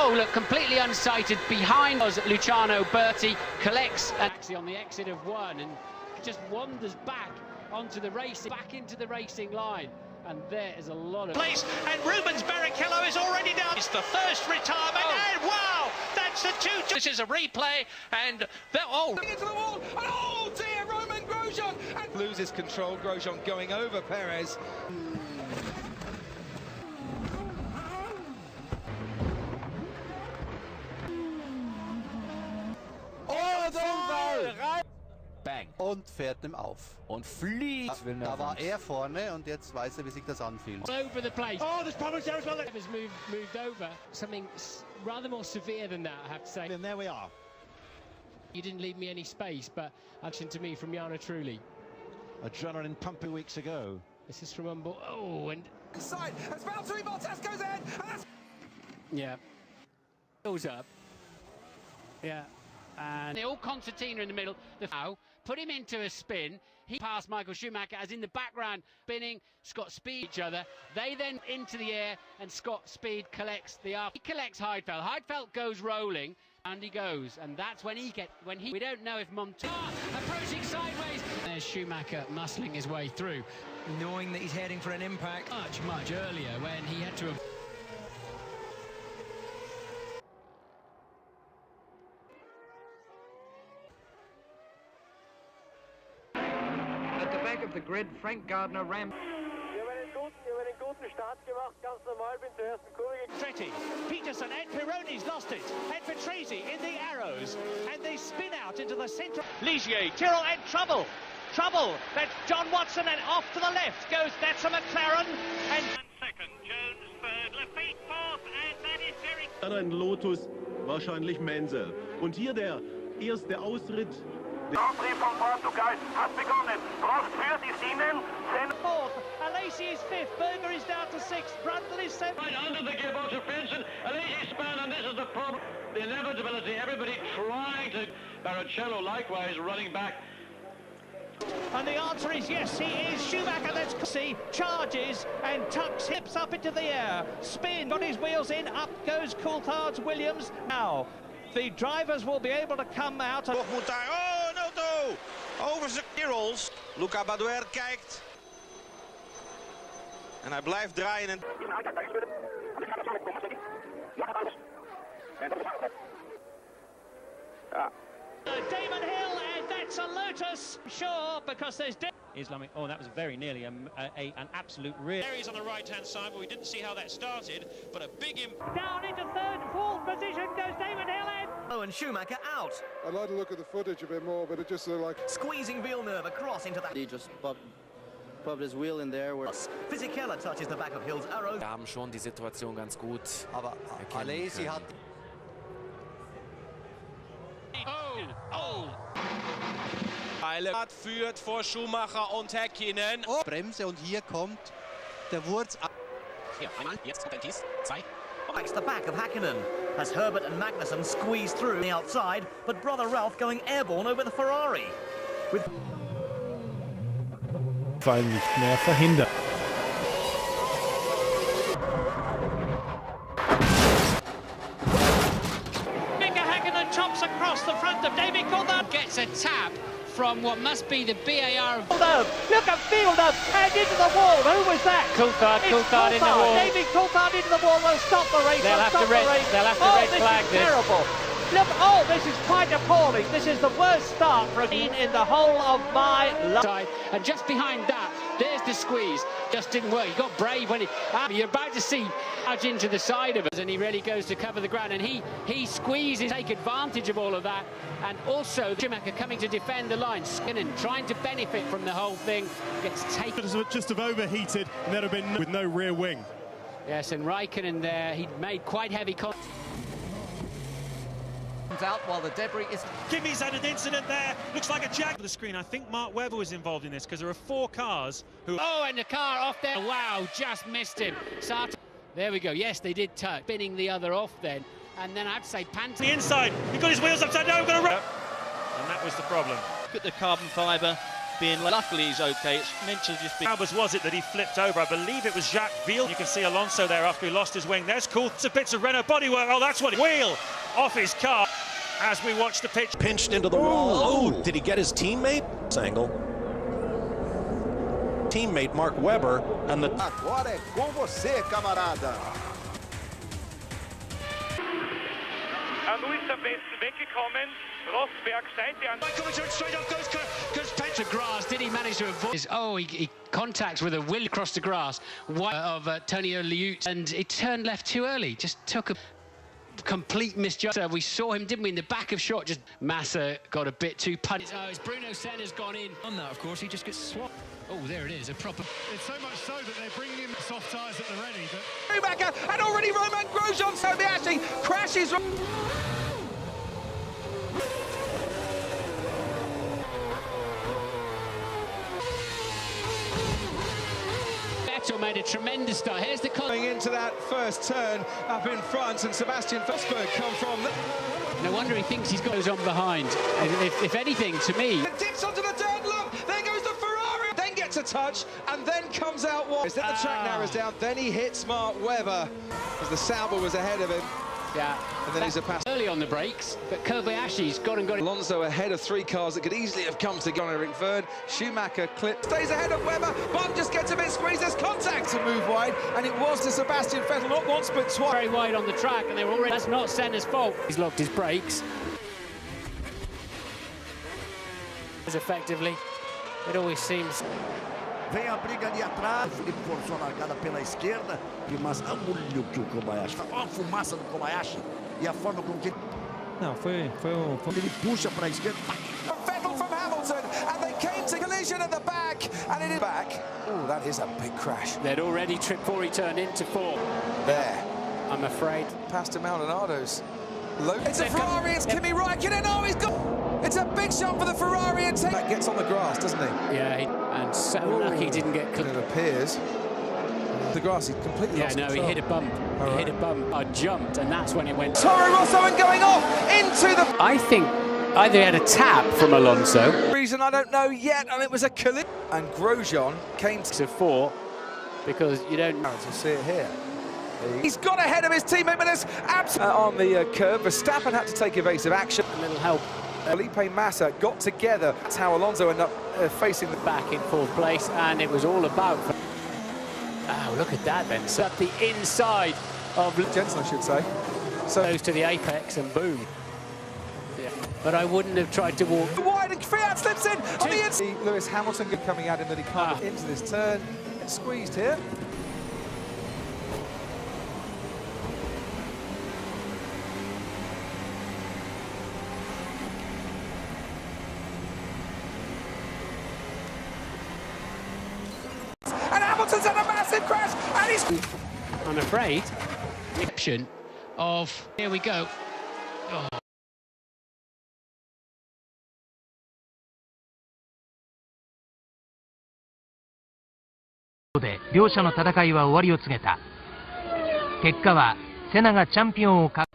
Oh, look, completely unsighted. Behind us, Luciano Berti collects actually on the exit of one and just wanders back onto the racing, back into the racing line. And there is a lot of place, and Rubens Barrichello is already down. It's the first retirement, and wow, that's the two. This is a replay, and into the wall, and oh dear, Roman Grosjean and loses control. Grosjean going over Perez. Bang. Und fährt ihm auf. Und fliegt. Da war er vorne und jetzt weiß er, wie sich das anfühlt. Over the place. Oh, there's problems there as well. Has moved over. Something rather more severe than that, I have to say. And there we are. You didn't leave me any space, but action to me from Jana Trulli. Adrenaline pumping weeks ago. This is from Umbo. Oh, and inside as Valtteri Bottas goes in, and that's yeah. Goes up. Yeah. And all concertina in the middle. The foul put him into a spin. He passed Michael Schumacher as in the background spinning. Scott Speed each other. They then into the air and Scott Speed collects the up. He collects Heidfeld. Heidfeld goes rolling and he goes, and that's when we don't know if Montoya approaching sideways. There's Schumacher muscling his way through, knowing that he's heading for an impact much earlier when he had to. At the back of the grid, Frank Gardner ran. Tretti, Peterson and Pironi's lost it, and Petresi in the arrows, and they spin out into the centre. Ligier, Tyrrell and Trouble. That's John Watson, and off to the left goes, that's a McLaren, and second, Jones third, Lafitte fourth, and that is very... Ein Lotus, wahrscheinlich Menzel. Und hier der erste Ausritt. Der Auftrieb von Portugal hat begonnen. Prost führt die Sienen. Fourth, Alesi is fifth, Berger is down to sixth, Brundle is seventh. Right under the gearbox of Benson, Alesi spun, and this is the problem. The inevitability, everybody trying to... Barrichello likewise running back. And the answer is yes, he is. Schumacher, let's see, charges and tucks hips up into the air. Spin, got his wheels in, up goes Coulthard's Williams. Now, the drivers will be able to come out. Toch moet daar, oh, een auto! Over zijn Kirrels. Luca Badoer kijkt. En hij blijft draaien. En... Damon Hill, and that's a Lotus, sure, because there's... Islamic, oh, that was very nearly an absolute rear. Areas on the right-hand side, but we didn't see how that started, but a big... Down into third, fourth position goes Damon Hill in. Oh, and Schumacher out. I'd like to look at the footage a bit more, but it just looked like... Squeezing Villeneuve across into the... He just popped his wheel in there. Fisichella touches the back of Hill's arrow. Wir haben schon die Situation ganz gut. Aber Alesi hat... Führt vor Schumacher und Häkkinen. Oh, Bremse, und hier kommt der Wurz. Hier, einmal, jetzt kommt ein Kies, zwei. Likes the back of Häkkinen as Herbert and Magnussen squeeze through the outside, but brother Ralph going airborne over the Ferrari. With Fall nicht mehr verhindert. Häkkinen chops across the front of David Coulthard. Gets a tap from what must be the BAR. Look at Fielder and into the wall. Who was that? Coulthard in the wall. David Coulthard into the wall. They'll stop the race. They'll have to red flag this. Terrible. Look, oh, this is quite appalling. This is the worst start for a team in the whole of my life. And just behind that, there's the squeeze. Just didn't work. He got brave when you're about to see out into the side of us, and he really goes to cover the ground, and he squeezes, take advantage of all of that, and also Schumacher coming to defend the line, and trying to benefit from the whole thing, gets taken. Just have overheated, and there'd have been with no rear wing. Yes, and Raikkonen there, he'd made quite heavy contact. Out while the debris is... Kimmy's had an incident there, looks like a jack. The screen, I think Mark Webber was involved in this because there are 4 cars who... Oh, and the car off there, wow, just missed him. There we go, yes, they did touch, spinning the other off then, and then I'd say Panther. The inside, he got his wheels upside down, got a run. And that was the problem. Look at the carbon fibre being luckily he's okay. It's meant to just be. How was it that he flipped over? I believe it was Jacques Ville. You can see Alonso there after he lost his wing. There's cool. It's a bit of Renault bodywork. Oh, that's what it. Wheel off his car as we watch the pitch. Pinched into the wall. Oh, did he get his teammate? Angle. Teammate Mark Webber and the. Agora é com você, camarada. Nu ist der Best weggekommen. Rosberg Seite an. Coming to it straight off goes Petra grass. Did he manage to avoid? Oh, he contacts with a will across the grass of Tonio Liut, and it turned left too early. Just took a complete misjudgment. We saw him, didn't we, in the back of shot? Just Massa got a bit too punched. Oh, as Bruno Senna's gone in on that, of course, he just gets swapped. Oh, there it is, a proper. It's so much so that they're bringing in soft tyres at the ready. Schumacher, and already Romain Grosjean, Kobayashi crashes. Vettel made a tremendous start. Here's the going into that first turn up in front, and Sebastian Vettel come from. No wonder he thinks he's got those on behind. If anything, to me. It dips onto the dirt. Look, there goes the Ferrari. Then gets a touch, and then comes out wide. Then the track narrows down. Then he hits Mark Webber as the Sauber was ahead of him. Yeah, and then he's a pass early on the brakes, but Kobayashi's got it. Alonso ahead of three cars that could easily have come to Eric Verne. Schumacher stays ahead of Webber. Bond just gets a bit squeezed. There's contact to move wide, and it was to Sebastian Vettel not once but twice. Very wide on the track, and they were already. That's not Senna's fault. He's locked his brakes. As effectively, it always seems. Vem a briga ali atrás, o Felipe forçou a largada pela esquerda, mas olha o que o Kobayashi, olha a fumaça do Kobayashi e a forma como que ele puxa para a esquerda. Vettel from Hamilton, and they came to collision at the back, and it is back. Oh, that is a big crash. They'd already tripped 4, he turned into 4. There. I'm afraid. Past Maldonado's. It's a Ferrari, it's Kimi Räikkönen, oh, he's got. It's a big shot for the Ferrari, and that gets on the grass, doesn't he? Yeah, and so lucky he didn't get cut. It appears. The grass, he completely lost control. He hit a bump. He hit a bump. I jumped, and that's when it went. Toro Rosso and going off into the. I think either he had a tap from Alonso. Reason I don't know yet, and it was a collision. And Grosjean came to 4 because you don't. To see it here. He's got ahead of his teammate, but it's on the curve. Verstappen had to take evasive action. A little help. Felipe Massa got together. That's how Alonso ended up facing the back in 4th place, and it was all about. Oh, look at that then. So at the inside of Jensen, I should say. So goes to the apex, and boom. Yeah. But I wouldn't have tried to walk wide, and Fiat slips in on the inside. Lewis Hamilton coming out in that he can't get into this turn. It's squeezed here. Hamilton's had a massive crash, and he's. I'm afraid. Option of here we go. Oh. で両者の戦いは終わりを告げた。結果はセナがチャンピオンを獲得。